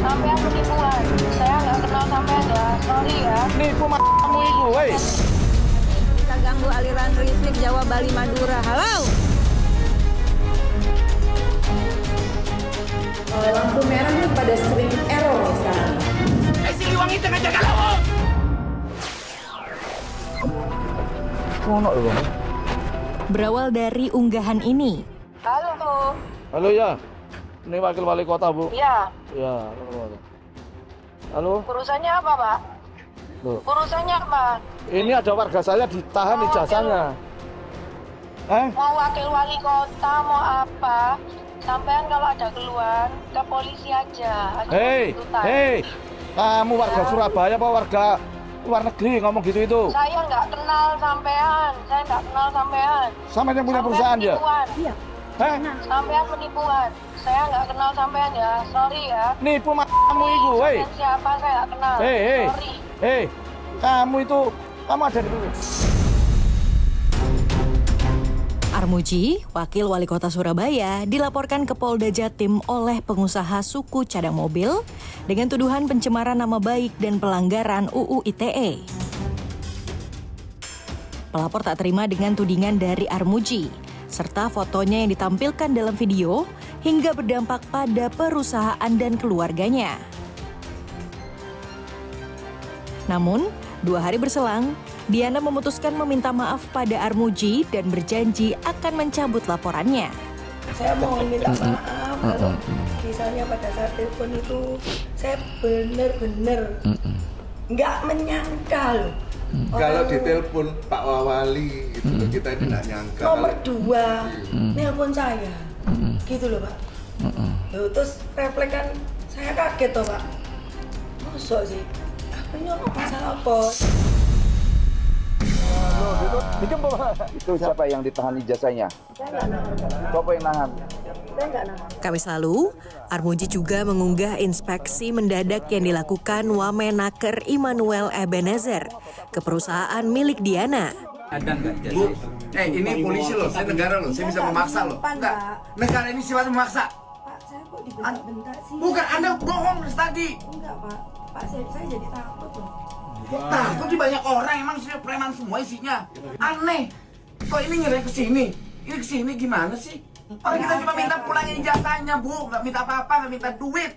Sampean penipuan. Saya nggak kenal sampean ya. Sorry ya. Nipu kamu itu, woi. Bisa ganggu aliran listrik Jawa, Bali, Madura. Halo. Lampu merah ini pada sering error sekarang. Siliwangi tengah jaga lawang. Berawal dari unggahan ini. Halo. Halo ya. Ini wakil wali kota, Bu. Ya. Ya. Halo. Urusannya apa, Pak? Loh. Urusannya apa? Ini ada warga saya ditahan ijazahnya. Mau wakil wali kota, mau apa? Sampean kalau ada keluhan ke polisi aja. Hei, kamu warga Surabaya apa warga luar negeri ngomong gitu itu? Saya nggak kenal sampean, Sama yang punya perusahaan ya? Iya. Sampean penipuan. Saya nggak kenal sampean ya, sorry ya. Nipu kamu itu, woi. Siapa saya nggak kenal. Hei, kamu ada di sini. Armuji, wakil wali kota Surabaya, dilaporkan ke Polda Jatim oleh pengusaha suku cadang mobil dengan tuduhan pencemaran nama baik dan pelanggaran UU ITE. Pelapor tak terima dengan tudingan dari Armuji, serta fotonya yang ditampilkan dalam video hingga berdampak pada perusahaan dan keluarganya. Namun, 2 hari berselang, Diana memutuskan meminta maaf pada Armuji dan berjanji akan mencabut laporannya. Saya mohon minta maaf kalau misalnya pada saat telepon itu saya benar-benar nggak menyangka loh. Kalau ditelepon Pak Wawali itu kita tidak nyangka. Nomor 2 nelpon saya, gitu loh Pak. Loh, terus refleks kan saya kaget toh Pak. Mosok sih, aku nyolong masalah apa? Itu siapa yang ditahan ijazahnya? Siapa yang nahan? Kamis lalu, Armuji juga mengunggah inspeksi mendadak yang dilakukan Wamenaker Immanuel Ebenezer ke perusahaan milik Diana. Bu, ini polisi loh, saya negara loh, saya bisa memaksa loh. Enggak, negara ini sifatnya memaksa. Pak, saya kok dibentak-bentak sih? Bukan, Anda bohong tadi. Enggak Pak, saya jadi takut loh. Takut di banyak orang, emang sih preman semua isinya. Aneh, kok ini nyerah ke sini? Ini ke sini gimana sih? Orang kita cuma minta pulangin ijazahnya, Bu. Nggak minta apa-apa, nggak minta duit.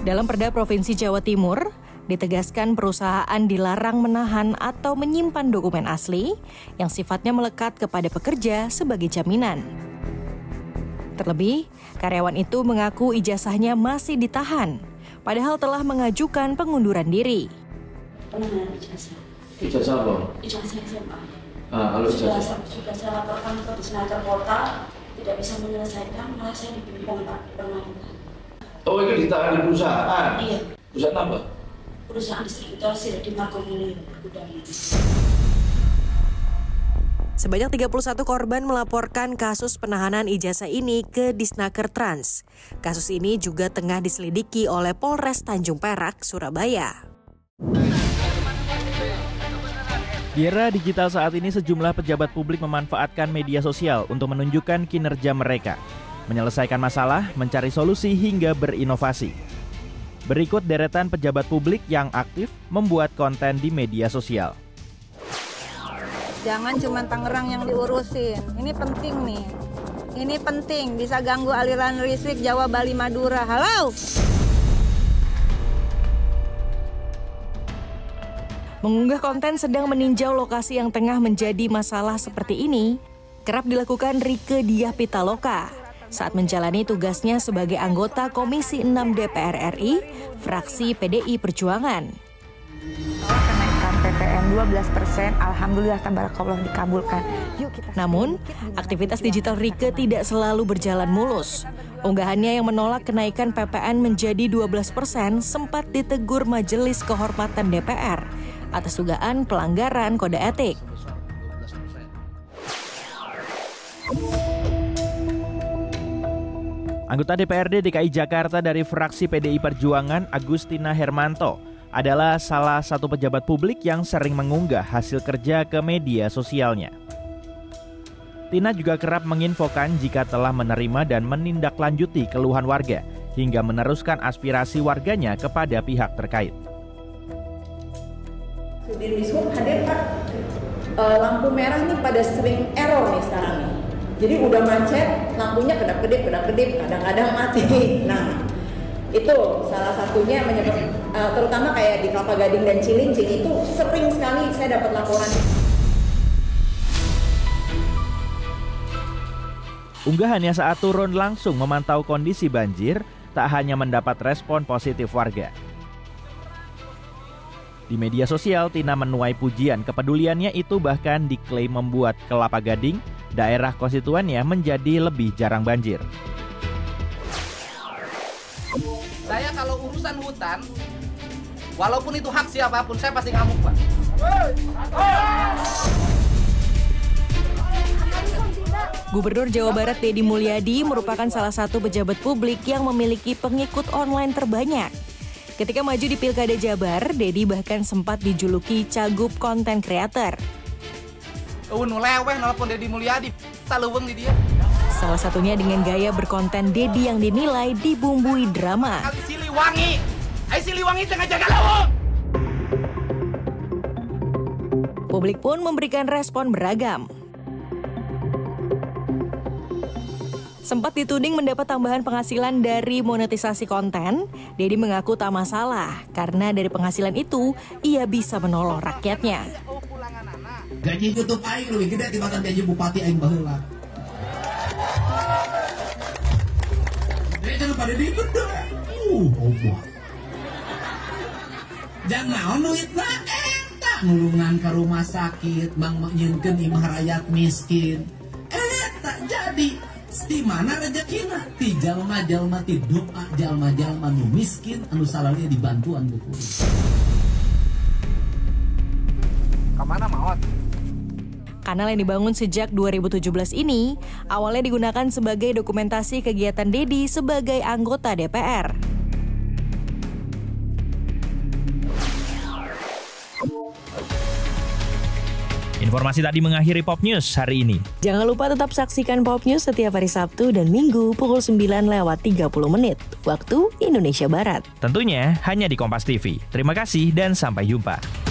Dalam Perda Provinsi Jawa Timur, ditegaskan perusahaan dilarang menahan atau menyimpan dokumen asli yang sifatnya melekat kepada pekerja sebagai jaminan. Terlebih, karyawan itu mengaku ijazahnya masih ditahan, padahal telah mengajukan pengunduran diri. Penahanan ijazah. Ijazah apa? Ijazah SMA. Kalau sudah saya laporkan ke Disnaker Kota, tidak bisa menyelesaikan, malah saya dibimbing Pak permainkan. Oh, ini ditahan di perusahaan? Iya. Perusahaan apa? Perusahaan distributor Sirah di Margomulyo, bergudang. Sebanyak 31 korban melaporkan kasus penahanan ijazah ini ke Disnaker Trans. Kasus ini juga tengah diselidiki oleh Polres Tanjung Perak, Surabaya. Di era digital saat ini sejumlah pejabat publik memanfaatkan media sosial untuk menunjukkan kinerja mereka, menyelesaikan masalah, mencari solusi hingga berinovasi. Berikut deretan pejabat publik yang aktif membuat konten di media sosial. Jangan cuma Tangerang yang diurusin. Ini penting nih. Ini penting, bisa ganggu aliran listrik Jawa, Bali, Madura. Halo. Mengunggah konten sedang meninjau lokasi yang tengah menjadi masalah seperti ini, kerap dilakukan Rieke Diah Pitaloka saat menjalani tugasnya sebagai anggota Komisi 6 DPR RI, fraksi PDI Perjuangan. Kenaikan PPN 12%, alhamdulillah tabarakallah dikabulkan. Namun, aktivitas digital Rieke tidak selalu berjalan mulus. Unggahannya yang menolak kenaikan PPN menjadi 12% sempat ditegur Majelis Kehormatan DPR atas dugaan pelanggaran kode etik. Anggota DPRD DKI Jakarta dari fraksi PDI Perjuangan, Agustina Hermanto, adalah salah satu pejabat publik yang sering mengunggah hasil kerja ke media sosialnya. Tina juga kerap menginfokan jika telah menerima dan menindaklanjuti keluhan warga, hingga meneruskan aspirasi warganya kepada pihak terkait. Sudirmisub hadir Pak, lampu merah nih pada sering error nih sekarang nih. Jadi udah macet, lampunya kedap-kedip, kadang-kadang mati. Nah, itu salah satunya menyebabkan, terutama kayak di Kelapa Gading dan Cilincing itu sering sekali saya dapat laporan. Unggahannya saat turun langsung memantau kondisi banjir tak hanya mendapat respon positif warga. Di media sosial, Tina menuai pujian kepeduliannya itu bahkan diklaim membuat Kelapa Gading, daerah konstituennya, menjadi lebih jarang banjir. Saya kalau urusan hutan, walaupun itu hak siapapun, saya pasti ngamuk, Pak. Gubernur Jawa Barat Deddy Mulyadi merupakan salah satu pejabat publik yang memiliki pengikut online terbanyak. Ketika maju di Pilkada Jabar, Deddy bahkan sempat dijuluki Cagup Content Creator. Leweh nelpon Deddy Mulyadi, taleweng di dia. Salah satunya dengan gaya berkonten Deddy yang dinilai dibumbui drama. Ai Siliwangi tengah jaga lawang. Publik pun memberikan respon beragam. Sempat dituding mendapat tambahan penghasilan dari monetisasi konten, Deddy mengaku tak masalah karena dari penghasilan itu ia bisa menolong rakyatnya. Gaji YouTube aing lebih gede dibanding gaji bupati aing baheula. Jadi pada di benda. Obat. Jangan duitna eta ngulungan ke rumah sakit, mang nyeunkeun imah rakyat miskin. Eta jadi di mana rezekina? Ti jalma-jalma ti doa jalma-jalma nu miskin anu salahnya dibantuan buku. Kemana maot? Kanal yang dibangun sejak 2017 ini awalnya digunakan sebagai dokumentasi kegiatan Deddy sebagai anggota DPR. Informasi tadi mengakhiri Pop News hari ini. Jangan lupa tetap saksikan Pop News setiap hari Sabtu dan Minggu pukul 9:30 waktu Indonesia Barat. Tentunya hanya di Kompas TV. Terima kasih dan sampai jumpa.